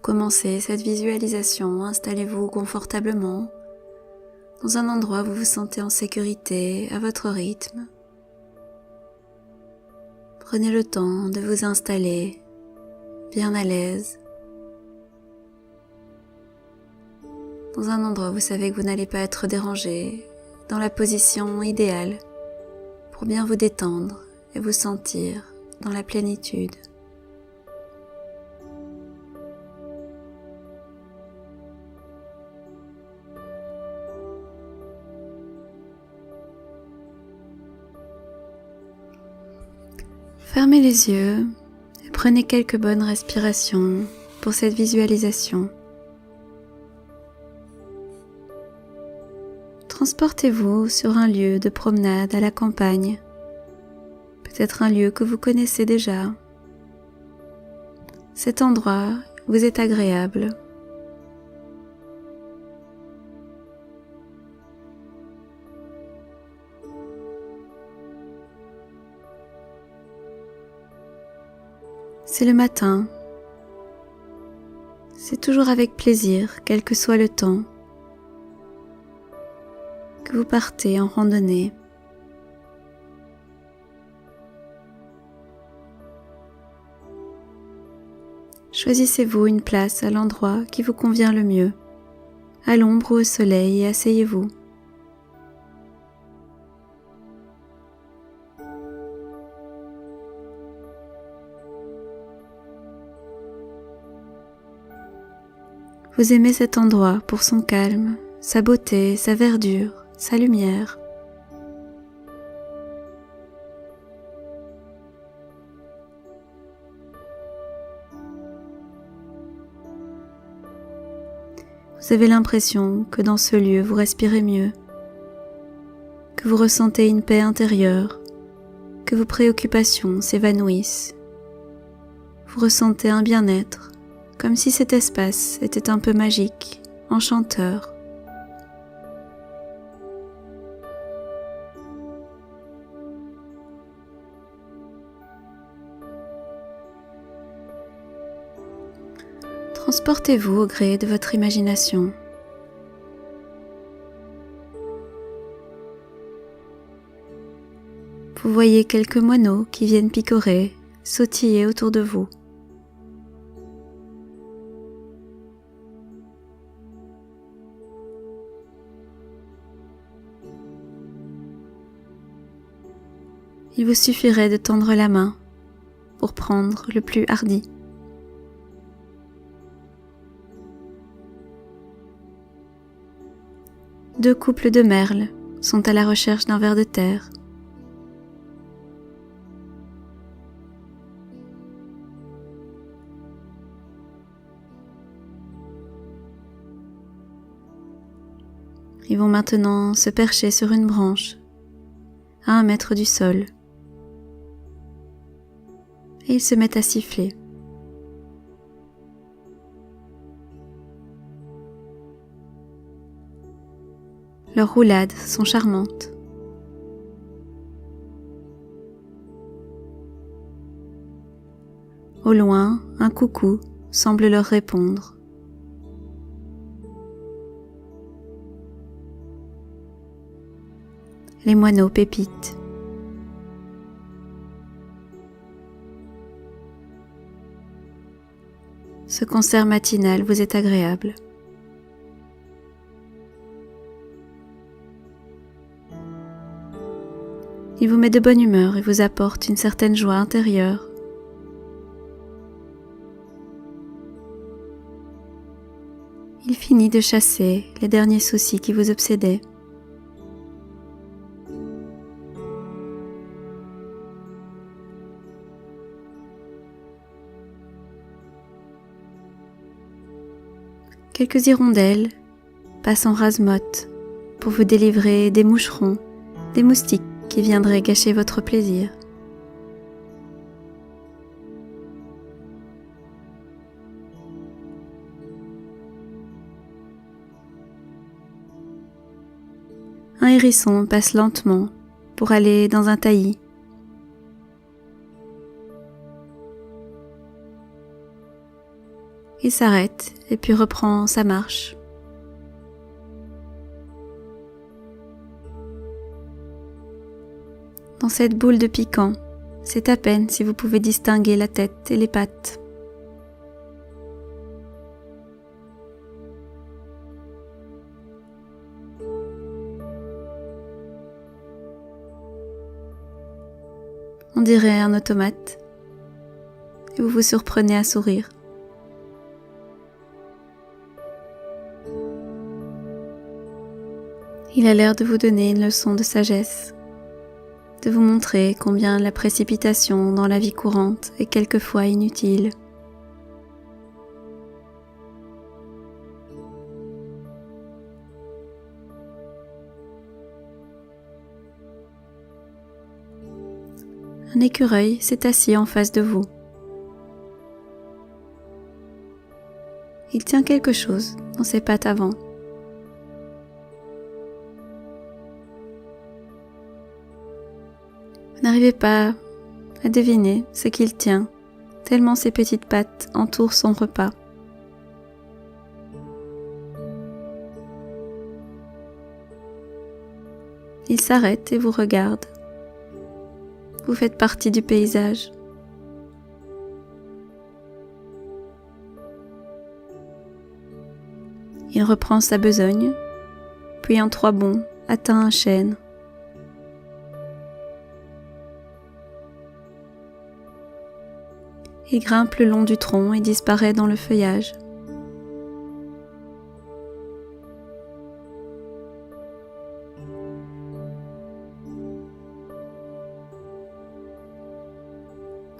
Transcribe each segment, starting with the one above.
Pour commencer cette visualisation, installez-vous confortablement dans un endroit où vous vous sentez en sécurité, à votre rythme. Prenez le temps de vous installer bien à l'aise, dans un endroit où vous savez que vous n'allez pas être dérangé, dans la position idéale pour bien vous détendre et vous sentir dans la plénitude. Fermez les yeux et prenez quelques bonnes respirations pour cette visualisation. Transportez-vous sur un lieu de promenade à la campagne, peut-être un lieu que vous connaissez déjà. Cet endroit vous est agréable. C'est le matin. C'est toujours avec plaisir, quel que soit le temps, que vous partez en randonnée. Choisissez-vous une place à l'endroit qui vous convient le mieux, à l'ombre ou au soleil, et asseyez-vous. Vous aimez cet endroit pour son calme, sa beauté, sa verdure, sa lumière. Vous avez l'impression que dans ce lieu vous respirez mieux, que vous ressentez une paix intérieure, que vos préoccupations s'évanouissent. Vous ressentez un bien-être, comme si cet espace était un peu magique, enchanteur. Transportez-vous au gré de votre imagination. Vous voyez quelques moineaux qui viennent picorer, sautiller autour de vous. Il vous suffirait de tendre la main pour prendre le plus hardi. Deux couples de merles sont à la recherche d'un ver de terre. Ils vont maintenant se percher sur une branche, à 1 mètre du sol. Et ils se mettent à siffler. Leurs roulades sont charmantes. Au loin, un coucou semble leur répondre. Les moineaux pépitent. Ce concert matinal vous est agréable. Il vous met de bonne humeur et vous apporte une certaine joie intérieure. Il finit de chasser les derniers soucis qui vous obsédaient. Quelques hirondelles passent en rase-motte pour vous délivrer des moucherons, des moustiques qui viendraient gâcher votre plaisir. Un hérisson passe lentement pour aller dans un taillis. Il s'arrête et puis reprend sa marche. Dans cette boule de piquant, c'est à peine si vous pouvez distinguer la tête et les pattes. On dirait un automate, et vous vous surprenez à sourire. Il a l'air de vous donner une leçon de sagesse, de vous montrer combien la précipitation dans la vie courante est quelquefois inutile. Un écureuil s'est assis en face de vous. Il tient quelque chose dans ses pattes avant. Vous n'arrivez pas à deviner ce qu'il tient, tellement ses petites pattes entourent son repas. Il s'arrête et vous regarde. Vous faites partie du paysage. Il reprend sa besogne, puis en 3 bonds atteint un chêne. Il grimpe le long du tronc et disparaît dans le feuillage.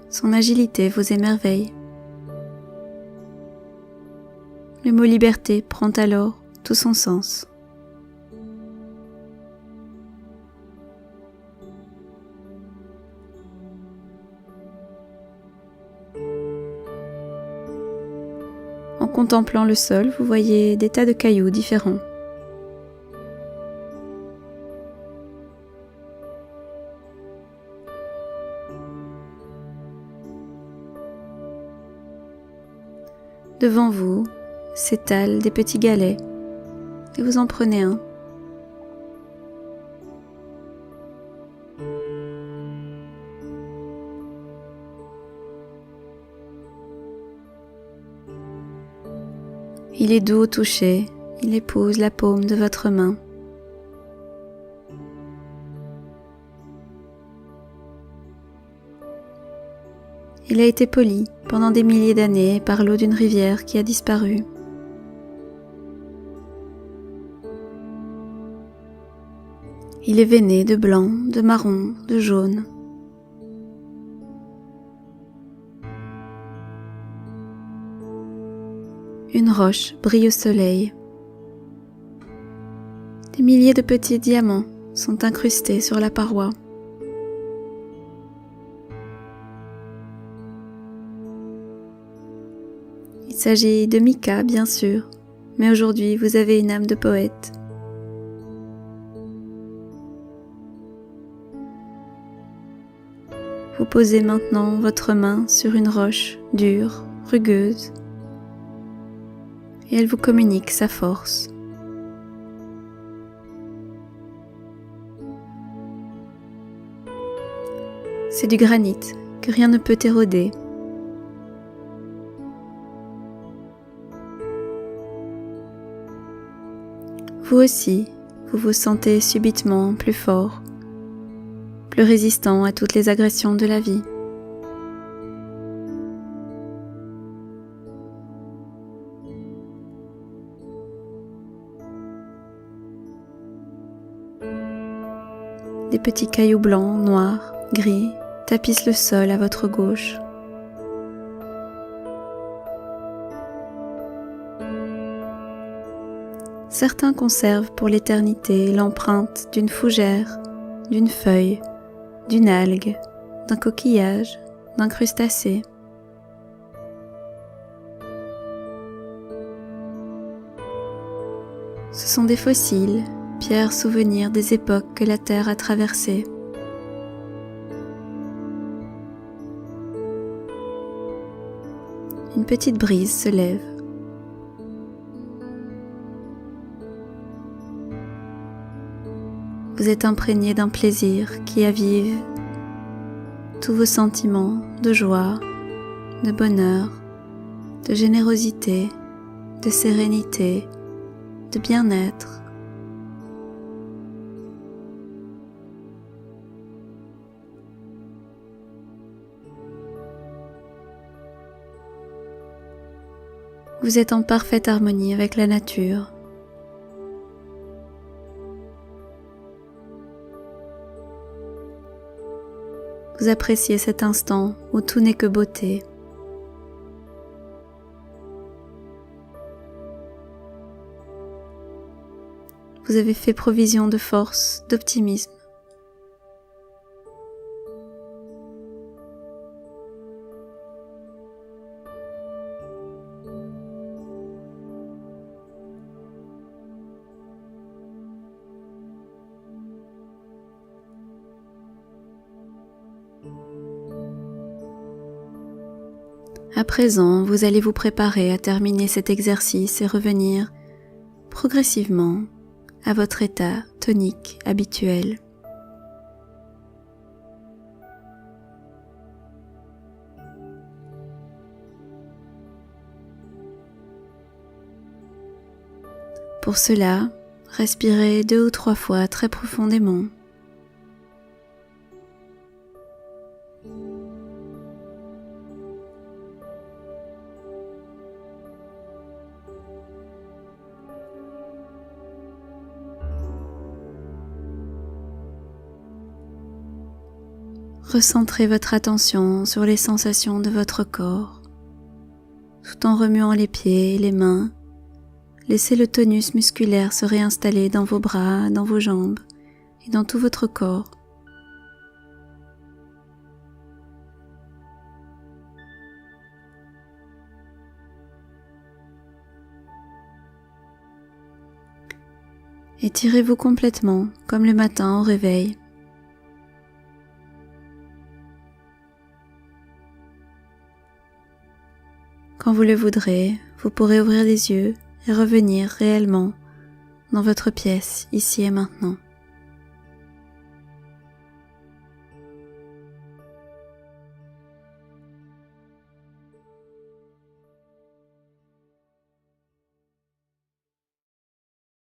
Son agilité vous émerveille. Le mot liberté prend alors tout son sens. En contemplant le sol, vous voyez des tas de cailloux différents. Devant vous s'étalent des petits galets et vous en prenez un. Il est doux au toucher, il épouse la paume de votre main. Il a été poli pendant des milliers d'années par l'eau d'une rivière qui a disparu. Il est veiné de blanc, de marron, de jaune. Une roche brille au soleil. Des milliers de petits diamants sont incrustés sur la paroi. Il s'agit de mica, bien sûr, mais aujourd'hui vous avez une âme de poète. Vous posez maintenant votre main sur une roche dure, rugueuse, et elle vous communique sa force. C'est du granit que rien ne peut éroder. Vous aussi, vous vous sentez subitement plus fort, plus résistant à toutes les agressions de la vie. Des petits cailloux blancs, noirs, gris tapissent le sol à votre gauche. Certains conservent pour l'éternité l'empreinte d'une fougère, d'une feuille, d'une algue, d'un coquillage, d'un crustacé. Ce sont des fossiles, pierres souvenirs des époques que la Terre a traversées. Une petite brise se lève vous êtes imprégné d'un plaisir qui avive tous vos sentiments de joie, de bonheur, de générosité, de sérénité, de bien-être. Vous êtes en parfaite harmonie avec la nature. Vous appréciez cet instant où tout n'est que beauté. Vous avez fait provision de force, d'optimisme. À présent, vous allez vous préparer à terminer cet exercice et revenir progressivement à votre état tonique habituel. Pour cela, respirez 2 ou 3 fois très profondément. Recentrez votre attention sur les sensations de votre corps. Tout en remuant les pieds et les mains, laissez le tonus musculaire se réinstaller dans vos bras, dans vos jambes et dans tout votre corps. Étirez-vous complètement, comme le matin au réveil. Quand vous le voudrez, vous pourrez ouvrir les yeux et revenir réellement dans votre pièce, ici et maintenant.